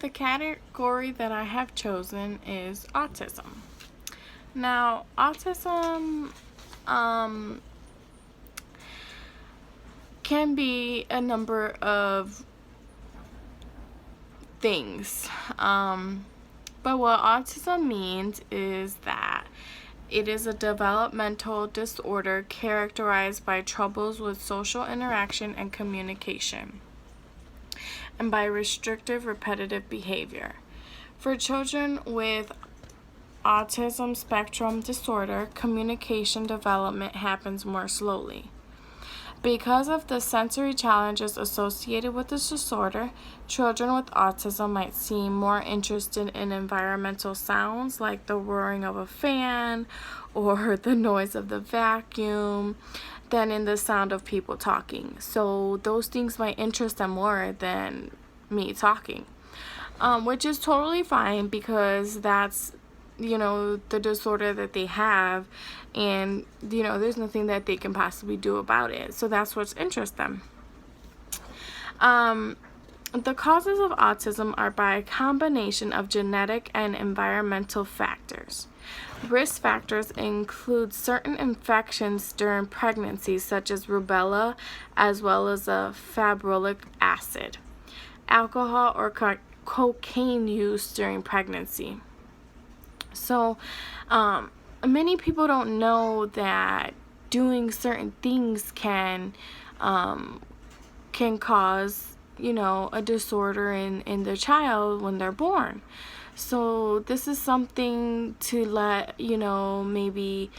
the category that I have chosen is autism. Now, autism can be a number of things. But what autism means is that it is a developmental disorder characterized by troubles with social interaction and communication, and by restrictive repetitive behavior. For children with autism spectrum disorder, communication development happens more slowly. Because of the sensory challenges associated with this disorder, children with autism might seem more interested in environmental sounds like the roaring of a fan or the noise of the vacuum than in the sound of people talking. So those things might interest them more than me talking, which is totally fine because that's the disorder that they have, and there's nothing that they can possibly do about it. So that's what's interests them. The causes of autism are by a combination of genetic and environmental factors. Risk factors include certain infections during pregnancy, such as rubella, as well as a fibroic acid, alcohol or cocaine use during pregnancy. So, many people don't know that doing certain things can cause, a disorder in the child when they're born. So this is something to let, maybe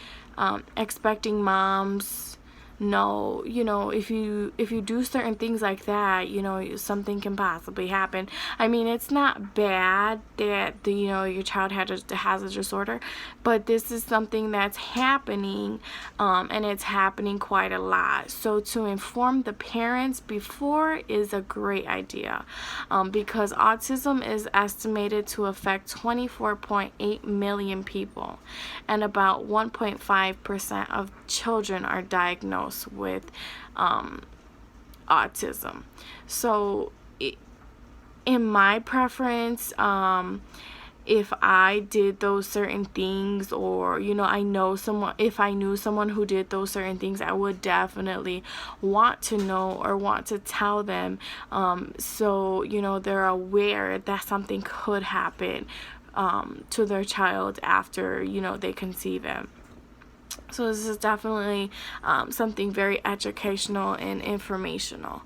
expecting moms know, if you do certain things like that, something can possibly happen. I mean, it's not bad that your child has a disorder, but this is something that's happening, and it's happening quite a lot. So to inform the parents before is a great idea, because autism is estimated to affect 24.8 million people, and about 1.5% of children are diagnosed with autism. So in my preference, if I did those certain things, or if I knew someone who did those certain things, I would definitely want to know or want to tell them, so they're aware that something could happen to their child after they conceive him. So this is definitely something very educational and informational.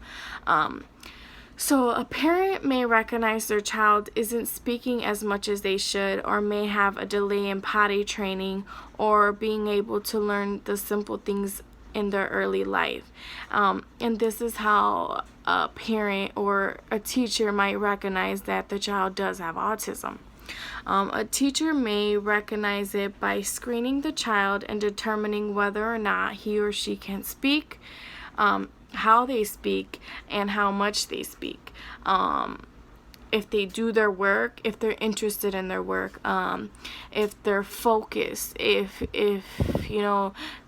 So a parent may recognize their child isn't speaking as much as they should, or may have a delay in potty training or being able to learn the simple things in their early life. And this is how a parent or a teacher might recognize that the child does have autism. A teacher may recognize it by screening the child and determining whether or not he or she can speak, how they speak, and how much they speak. If they do their work, if they're interested in their work, if they're focused, if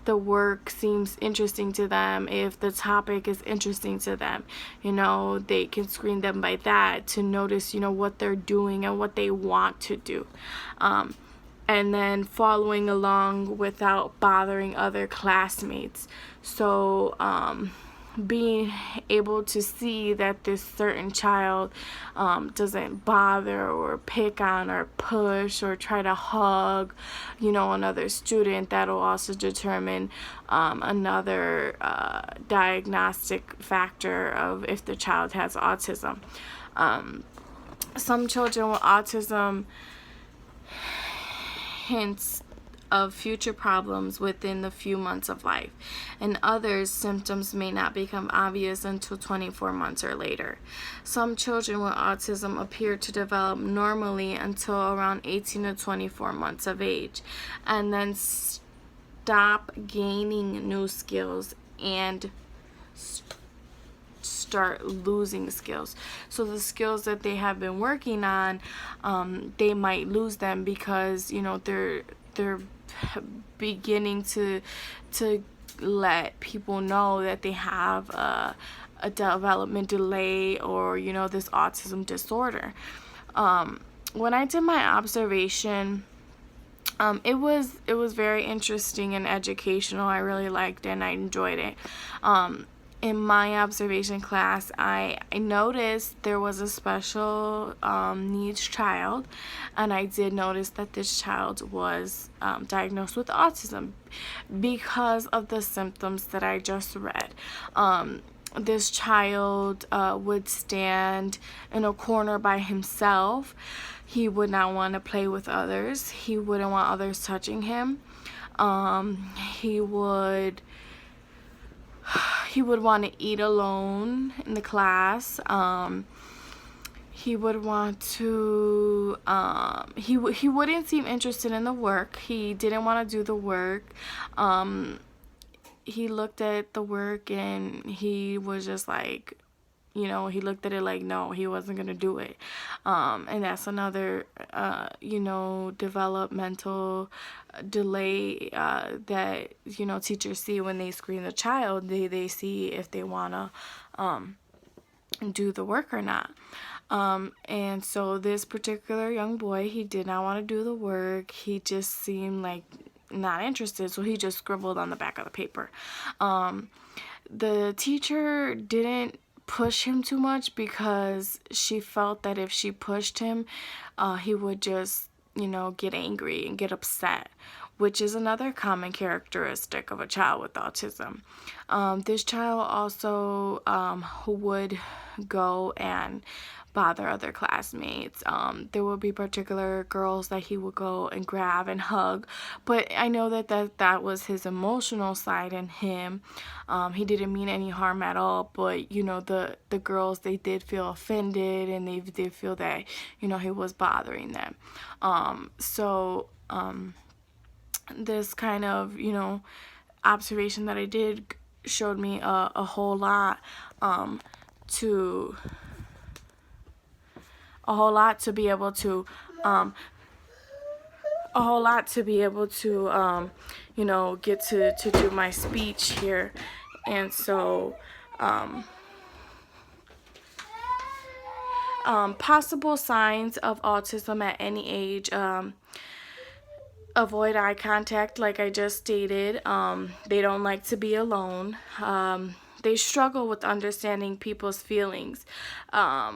the work seems interesting to them, if the topic is interesting to them, they can screen them by that to notice, what they're doing and what they want to do. And then following along without bothering other classmates. So, being able to see that this certain child doesn't bother or pick on or push or try to hug, another student, that'll also determine another diagnostic factor of if the child has autism. Some children with autism hints of future problems within the few months of life, and others symptoms may not become obvious until 24 months or later. Some children with autism appear to develop normally until around 18 to 24 months of age, and then stop gaining new skills and start losing skills. So the skills that they have been working on, they might lose them because they're beginning to let people know that they have a development delay or this autism disorder. When I did my observation, it was very interesting and educational. I really liked it and I enjoyed it. In my observation class, I noticed there was a special needs child, and I did notice that this child was diagnosed with autism because of the symptoms that I just read. This child would stand in a corner by himself. He would not want to play with others. He wouldn't want others touching him. He would want to eat alone in the class. He would want to he wouldn't seem interested in the work. He didn't want to do the work. He looked at the work and he was just like, he looked at it like, no, he wasn't going to do it. And that's another, developmental delay that, teachers see when they screen the child. They see if they want to do the work or not. And so this particular young boy, he did not want to do the work. He just seemed like not interested, so he just scribbled on the back of the paper. The teacher didn't push him too much because she felt that if she pushed him, he would just, get angry and get upset, which is another common characteristic of a child with autism. This child also would go and bother other classmates. There would be particular girls that he would go and grab and hug, but I know that was his emotional side in him. He didn't mean any harm at all, but the girls, they did feel offended and they did feel that he was bothering them. This kind of observation that I did showed me a whole lot to be able to get to do my speech here. And so possible signs of autism at any age: avoid eye contact, like I just stated. They don't like to be alone. They struggle with understanding people's feelings. A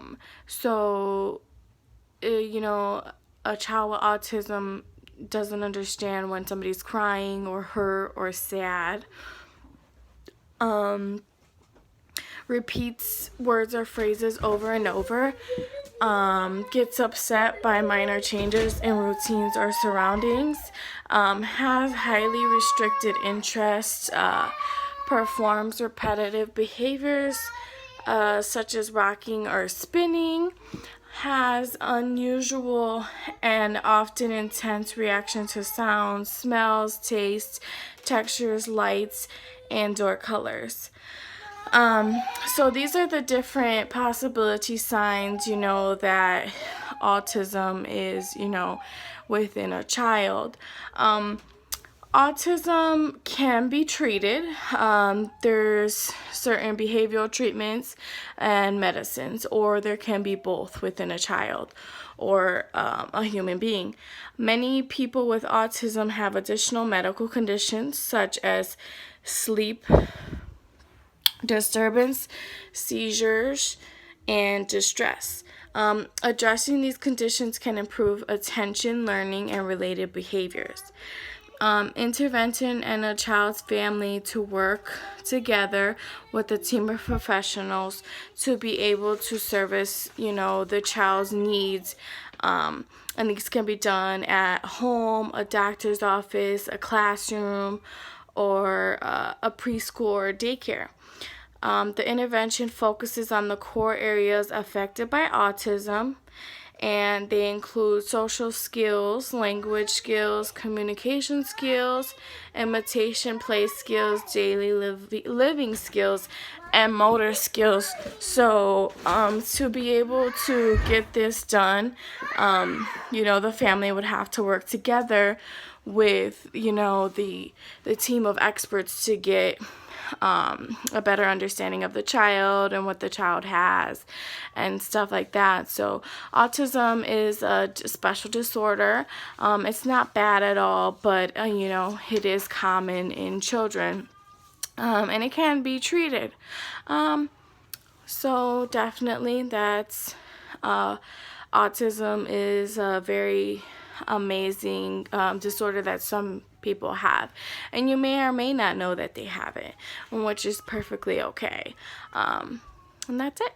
child with autism doesn't understand when somebody's crying or hurt or sad. Repeats words or phrases over and over. Gets upset by minor changes in routines or surroundings. Has highly restricted interests. Performs repetitive behaviors such as rocking or spinning. Has unusual and often intense reaction to sounds, smells, tastes, textures, lights, and/or colors. So these are the different possibility signs, that autism is, within a child. Autism can be treated. There's certain behavioral treatments and medicines, or there can be both within a child or a human being. Many people with autism have additional medical conditions such as sleep disturbance, seizures, and distress. Addressing these conditions can improve attention, learning, and related behaviors. Intervention and a child's family to work together with a team of professionals to be able to service, the child's needs. And these can be done at home, a doctor's office, a classroom, or a preschool or daycare. The intervention focuses on the core areas affected by autism, and they include social skills, language skills, communication skills, imitation play skills, daily living skills, and motor skills. So to be able to get this done, the family would have to work together with, the team of experts to get a better understanding of the child and what the child has and stuff like that. So autism is a special disorder. It's not bad at all, but it is common in children, and it can be treated. So definitely that's autism is a very amazing disorder that some people have, and you may or may not know that they have it, which is perfectly okay. And that's it.